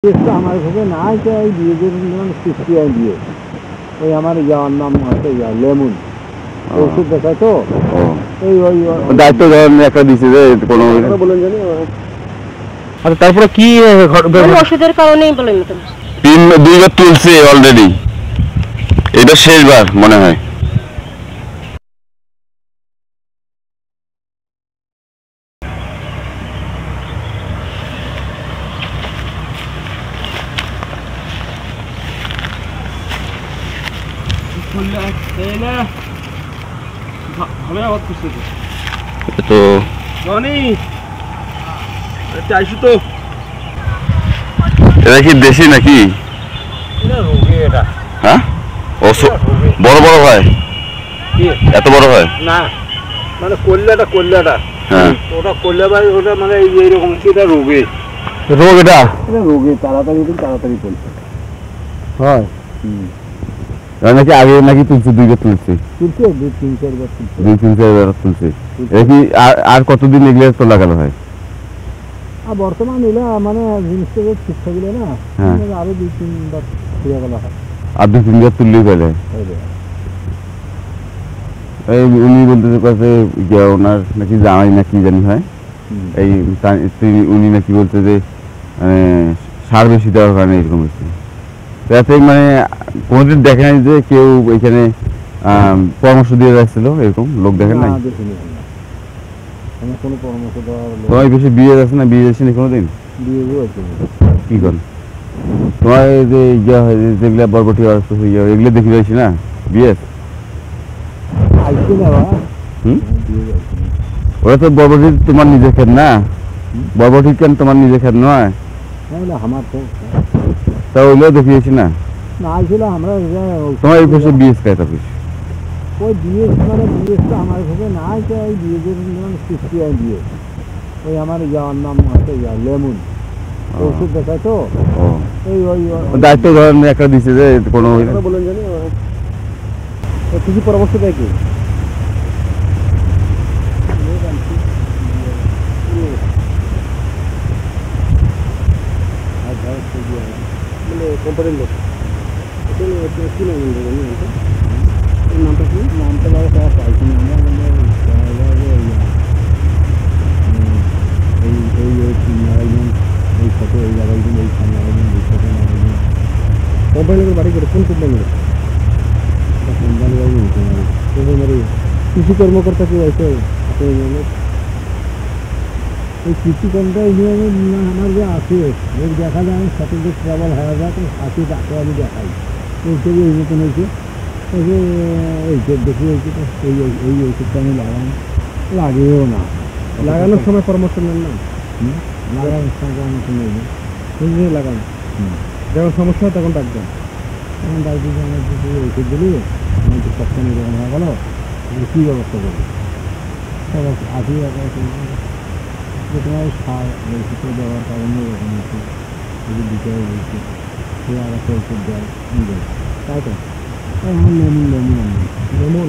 আমার কাছে না আছে এই বিয়েদের সৃষ্টি দিয়ে ওই আমার যাওয়ার নাম আছে লেমন ওষুধ দেখায় তো এই ওই দায়িত্ব ধরেন একটা দিছে যে কোনো বলেন জানি। আচ্ছা তারপরে কি ওষুধের কারণেই বলেন দুইবার তুলছে অলরেডি, এটা শেষবার মনে হয়। তো এটা কি দেশি নাকি? হ্যাঁ বড় বড় হয়, এত বড় হয় না মানে কল্যাটা হ্যাঁ ওটা কল্যা ভাই ওটা মানে এইরকম এটা রোগে রোগ, এটা রোগে তাড়াতাড়ি চলছে হয় নাকি আগে নাকি তুলছে, দুইবার তুলছে তুলছে 2-3-4 বার তুলছে 2-3-4 বার তুলছে। এটা কি আর কতদিন এগুলো তোলা গেল হয়? আর বর্তমান এলা মানে জিনিসটা ঠিক থাকলে না আরো 2-3 বার ফিরে গেল হয়, আর 2-3 বার তুললেই পেলে। এই উনি বলতে কাছে ওনার নাকি জামাই নাকি জানি হয়, এই উনি নাকি বলছে যে মানে সার বেশি দেওয়ার কারণে এরকম হচ্ছে। যাতে মানে কোনোদিন দেখে নাই যে কেউ এখানে পরামর্শ দিয়ে যাচ্ছিল, এরকম লোক দেখেন নাই? তোমার বেশি বিয়ে যাচ্ছে না, বিয়ে যাচ্ছে না কোনোদিন? কি করেন তোমার যে যেগুলা বরবটি এগুলো দেখি যাচ্ছি না বিয়ে? ওরা তো বরবটি তোমার নিজের খেত না, বরবটি কেন তোমার নিজের খেত নয়? তা ওইগুলো দেখিয়েছি না তোমার এই পাশে বিএস খায় তাপিস ওই বিএস মানে বিএসটা আমার কাছে না আছে এই বিয়েদের সৃষ্টি দিয়ে ওই আমার যাওয়ার নাম আছে লেমন ওষুধ দেখায় তো এই ওই দায়িত্ব ধরেন একটা দিছে যে কোনো বলেন জানি কিছু পরামর্শ দেয় কি কোম্পানির লোক কি নামটা কি নামটা পাইছি না আমরা এই ফটো এই জায়গায় এই কোম্পানির বাড়ি করে কোন কোম্পানির কোম্পানি কৃষি কর্মকর্তা কি আছে এই কৃষিকর্মটা ইউনিয়নের আমার যে আছে এর দেখা যায় আমি সতর্ক ট্রাভেল হয়ে যায় তো হাসি ডাক্তার আমি দেখাই এই ছবি এই মতন হয়েছে এইটা দেখি হয়েছে তো এই ওষুধটা আমি লাগেও না লাগানোর সময় পরামর্শ নেন না লাগানোর সময় পরামর্শ নেই বুঝলি লাগানো যখন সমস্যা হয় তখন ডাকবেন তখন ডাকবি যে আমার যদি ওষুধ দিলি আমার তো সপ্তাহে যখন হয়ে গেলো কী ব্যবস্থা করবো আসি যে তোমার সার ওষুধ দেওয়ার কারণে এরকম হচ্ছে যদি দিতে হয়েছে সে আর একটা ওষুধ দেয় দেয় তাই তো আমার লেমন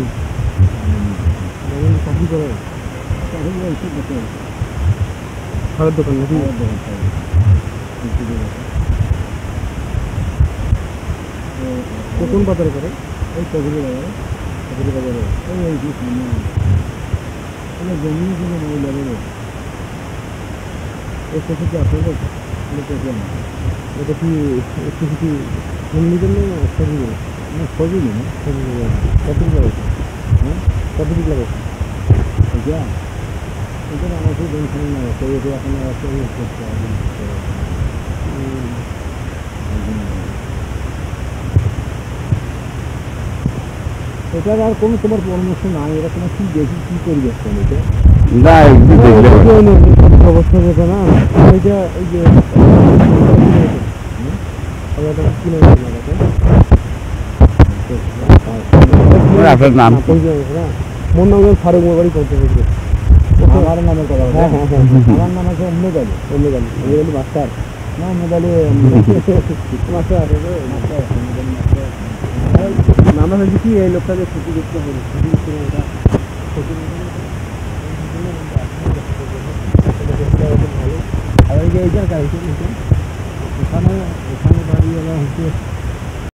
কপি করে ওষুধ দিতে সারের দোকান নাকি কোন বাজারে করে ওই চৌধুরী বাজারে ওই জমি কোনো মহিলাদের এই কপি কি আসলে এটা কি একটু কিছু ফ্যামিলিদের না শরীরে না শরীরে না শরীরে কত লাগাইছে হ্যাঁ কত দিক লাগাইছে এটা এটা আমার খুব টেনশন না শরীরে এখন করতে হবে এটার আর কোনো তোমার পরামর্শ নাই, এটা তোমার কি দেখি কি করবে এটা না অবস্থা যেটা না এইটা এই যে আপনার নাম মোর নাম ফারুক মোবাড়ি করতে হয়েছে আমার নামের কথা আমার নাম আছে অম্মেদালি মাস্টার না অম্মেদালি মাস্টার নাম হয়েছে কি এই লোকটাকে ক্ষতিগ্রস্ত হলো ভালো আর এইটা এখানে এখানে বাড়িওয়ালা হচ্ছে